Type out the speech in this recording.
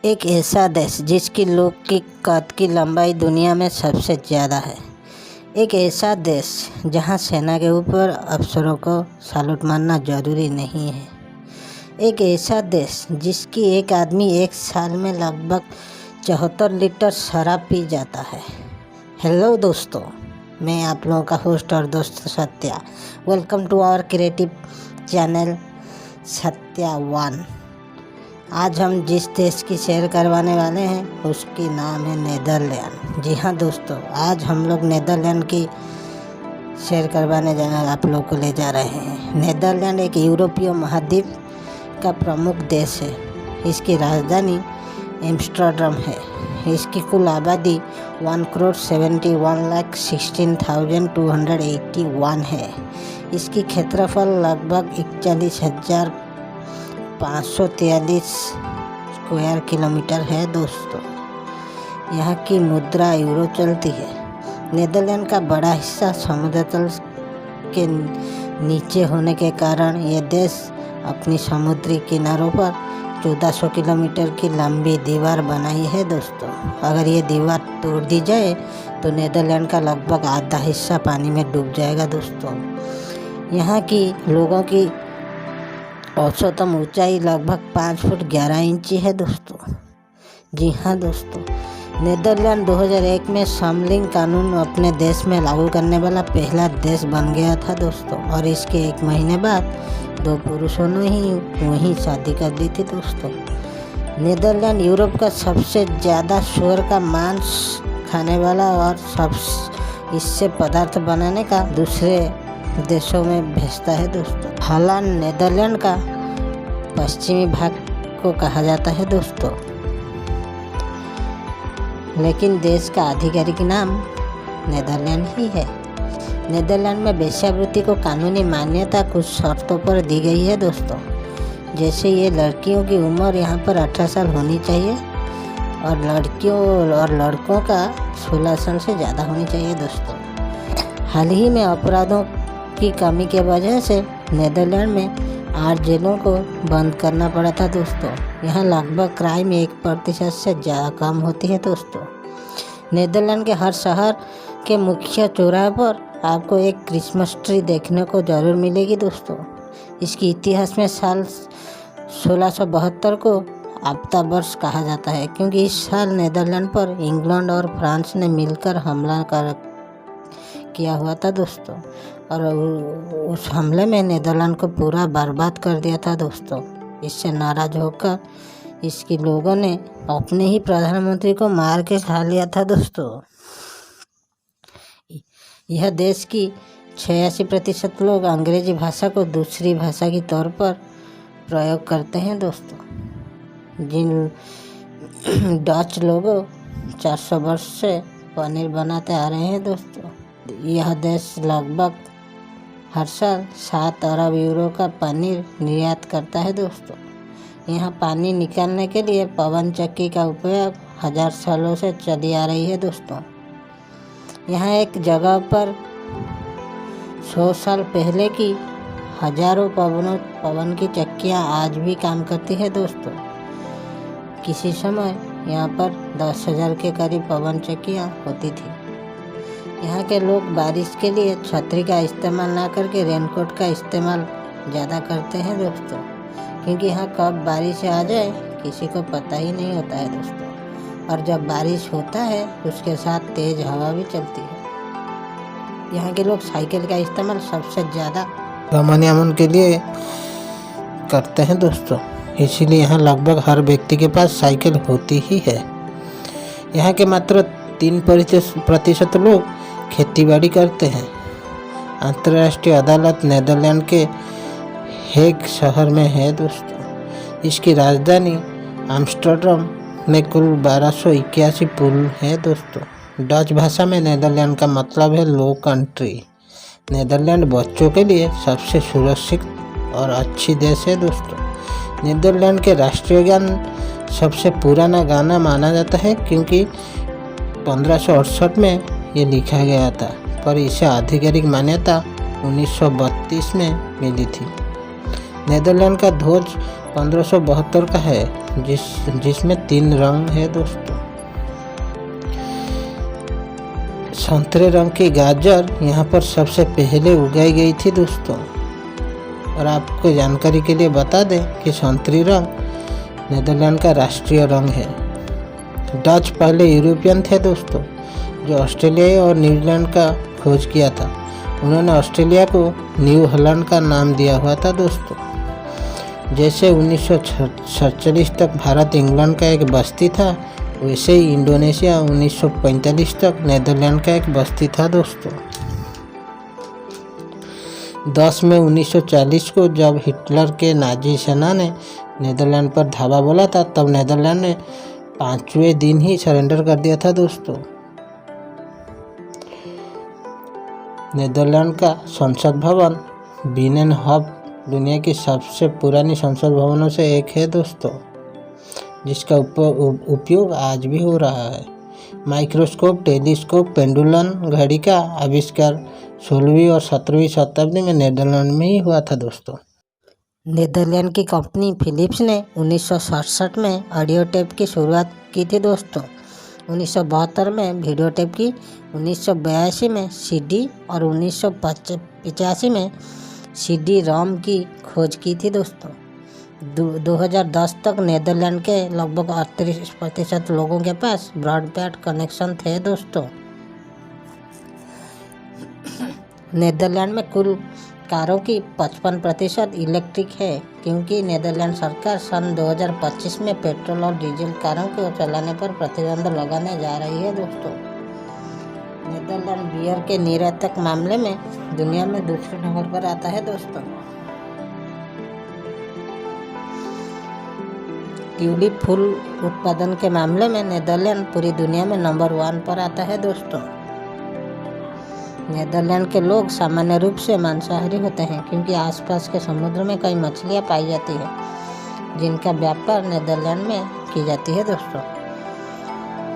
एक ऐसा देश जिसकी लोग की कद की लंबाई दुनिया में सबसे ज़्यादा है। एक ऐसा देश जहां सेना के ऊपर अफसरों को सैल्यूट मारना ज़रूरी नहीं है। एक ऐसा देश जिसकी एक आदमी एक साल में लगभग 74 लीटर शराब पी जाता है। हेलो दोस्तों, मैं आप लोगों का होस्ट और दोस्त Satya. Welcome to our creative channel Satya one. आज हम जिस देश की शेयर करवाने वाले हैं उसकी नाम है नीदरलैंड। जी हाँ दोस्तों, आज हम लोग नीदरलैंड की शेयर करवाने आप लोग को ले जा रहे हैं। नीदरलैंड एक यूरोपीय महाद्वीप का प्रमुख देश है। इसकी राजधानी एम्स्टर्डम है। इसकी कुल आबादी 1,71,16,281 है। इसकी क्षेत्रफल लगभग 41,543 स्क्वायर किलोमीटर है दोस्तों। यहाँ की मुद्रा यूरो चलती है। नीदरलैंड का बड़ा हिस्सा समुद्र तल के नीचे होने के कारण यह देश अपनी समुद्री किनारों पर 1400 किलोमीटर की लंबी दीवार बनाई है दोस्तों। अगर ये दीवार तोड़ दी जाए तो नीदरलैंड का लगभग आधा हिस्सा पानी में डूब जाएगा दोस्तों। यहाँ की लोगों की औसतन ऊंचाई लगभग 5 फुट 11 इंची है दोस्तों। जी हाँ दोस्तों, नीदरलैंड 2001 में समलिंग कानून अपने देश में लागू करने वाला पहला देश बन गया था दोस्तों। और इसके एक महीने बाद 2 पुरुषों ने ही वहीं शादी कर दी थी दोस्तों। नीदरलैंड यूरोप का सबसे ज़्यादा सूअर का मांस खाने वाला और इससे पदार्थ बनाने का दूसरे देशों में भेजता है दोस्तों। हालांकि नीदरलैंड का पश्चिमी भाग को कहा जाता है दोस्तों, लेकिन देश का आधिकारिक नाम नीदरलैंड ही है। नीदरलैंड में वेश्यावृत्ति को कानूनी मान्यता कुछ शर्तों पर दी गई है दोस्तों। जैसे ये लड़कियों की उम्र यहाँ पर 18 साल होनी चाहिए और लड़कियों और लड़कों का 16 साल से ज़्यादा होनी चाहिए दोस्तों। हाल ही में अपराधों की कमी के वजह से नीदरलैंड में 8 जेलों को बंद करना पड़ा था दोस्तों। यहाँ लगभग क्राइम 1% से ज़्यादा कम होती है दोस्तों। नीदरलैंड के हर शहर के मुख्य चौराहे पर आपको एक क्रिसमस ट्री देखने को ज़रूर मिलेगी दोस्तों। इसकी इतिहास में साल 1672 को आपदा वर्ष कहा जाता है, क्योंकि इस साल नीदरलैंड पर इंग्लैंड और फ्रांस ने मिलकर हमला किया हुआ था दोस्तों। और उस हमले में नीदरलैंड को पूरा बर्बाद कर दिया था दोस्तों। इससे नाराज होकर इसके लोगों ने अपने ही प्रधानमंत्री को मार के खा लिया था दोस्तों। यह देश की 86% लोग अंग्रेजी भाषा को दूसरी भाषा के तौर पर प्रयोग करते हैं दोस्तों। जिन डच लोगों 400 वर्ष से पनीर बनाते आ रहे हैं दोस्तों। यह देश लगभग हर साल 7 अरब यूरो का पनीर निर्यात करता है दोस्तों। यहाँ पानी निकालने के लिए पवन चक्की का उपयोग 1000 सालों से चली आ रही है दोस्तों। यहाँ एक जगह पर 100 साल पहले की हजारों पवन की चक्कियाँ आज भी काम करती है दोस्तों। किसी समय यहाँ पर 10,000 के करीब पवन चक्कियाँ होती थी। यहाँ के लोग बारिश के लिए छतरी का इस्तेमाल ना करके रेनकोट का इस्तेमाल ज़्यादा करते हैं दोस्तों, क्योंकि यहाँ कब बारिश आ जाए किसी को पता ही नहीं होता है दोस्तों। और जब बारिश होता है उसके साथ तेज़ हवा भी चलती है। यहाँ के लोग साइकिल का इस्तेमाल सबसे ज़्यादा गमनागमन के लिए करते हैं दोस्तों। इसीलिए यहाँ लगभग हर व्यक्ति के पास साइकिल होती ही है। यहाँ के मात्र 3% लोग खेतीबाड़ी करते हैं। अंतर्राष्ट्रीय अदालत नीदरलैंड के हेग शहर में है दोस्तों। इसकी राजधानी एम्स्टर्डम में कुल 1281 पुल है दोस्तों। डच भाषा में नीदरलैंड का मतलब है लो कंट्री। नीदरलैंड बच्चों के लिए सबसे सुरक्षित और अच्छी देश है दोस्तों। नीदरलैंड के राष्ट्रीय गान सबसे पुराना गाना माना जाता है, क्योंकि 1568 में ये लिखा गया था, पर इसे आधिकारिक मान्यता 1932 में मिली थी। नीदरलैंड का ध्वज 1572 का है। जिसमें 3 रंग है दोस्तों। संतरे रंग की गाजर यहाँ पर सबसे पहले उगाई गई थी दोस्तों। और आपको जानकारी के लिए बता दें कि संतरी रंग नीदरलैंड का राष्ट्रीय रंग है। डच पहले यूरोपियन थे दोस्तों, जो ऑस्ट्रेलिया और न्यूजीलैंड का खोज किया था। उन्होंने ऑस्ट्रेलिया को न्यू हॉलैंड का नाम दिया हुआ था दोस्तों। जैसे 1947 तक भारत इंग्लैंड का एक बस्ती था, वैसे ही इंडोनेशिया 1945 तक नीदरलैंड का एक बस्ती था दोस्तों। 10 मई 1940 को जब हिटलर के नाजी सेना ने नीदरलैंड पर धावा बोला था, तब नीदरलैंड ने 5वें दिन ही सरेंडर कर दिया था दोस्तों। नीदरलैंड का संसद भवन बिनेनहॉफ दुनिया की सबसे पुरानी संसद भवनों से एक है दोस्तों, जिसका उपयोग आज भी हो रहा है। माइक्रोस्कोप, टेलीस्कोप, पेंडुलम घड़ी का आविष्कार 16वीं और 17वीं शताब्दी में नीदरलैंड में ही हुआ था दोस्तों। नीदरलैंड की कंपनी फिलिप्स ने 1967 में ऑडियो टेप की शुरुआत की थी दोस्तों। 1972 में वीडियो टेप की, 1982 में सीडी और 1985 में सीडी रोम की खोज की थी दोस्तों। 2010 तक नीदरलैंड के लगभग 38% लोगों के पास ब्रॉडबैंड कनेक्शन थे दोस्तों। नीदरलैंड में कुल कारों की 55% इलेक्ट्रिक है, क्योंकि नीदरलैंड सरकार सन 2025 में पेट्रोल और डीजल कारों को चलाने पर प्रतिबंध लगाने जा रही है दोस्तों। नीदरलैंड बियर के निर्यातक मामले में दुनिया में दूसरे नंबर पर आता है दोस्तों। ट्यूलिप फूल उत्पादन के मामले में नीदरलैंड पूरी दुनिया में नंबर 1 पर आता है दोस्तों। नीदरलैंड के लोग सामान्य रूप से मांसाहारी होते हैं, क्योंकि आसपास के समुद्र में कई मछलियां पाई जाती हैं, जिनका व्यापार नीदरलैंड में की जाती है दोस्तों।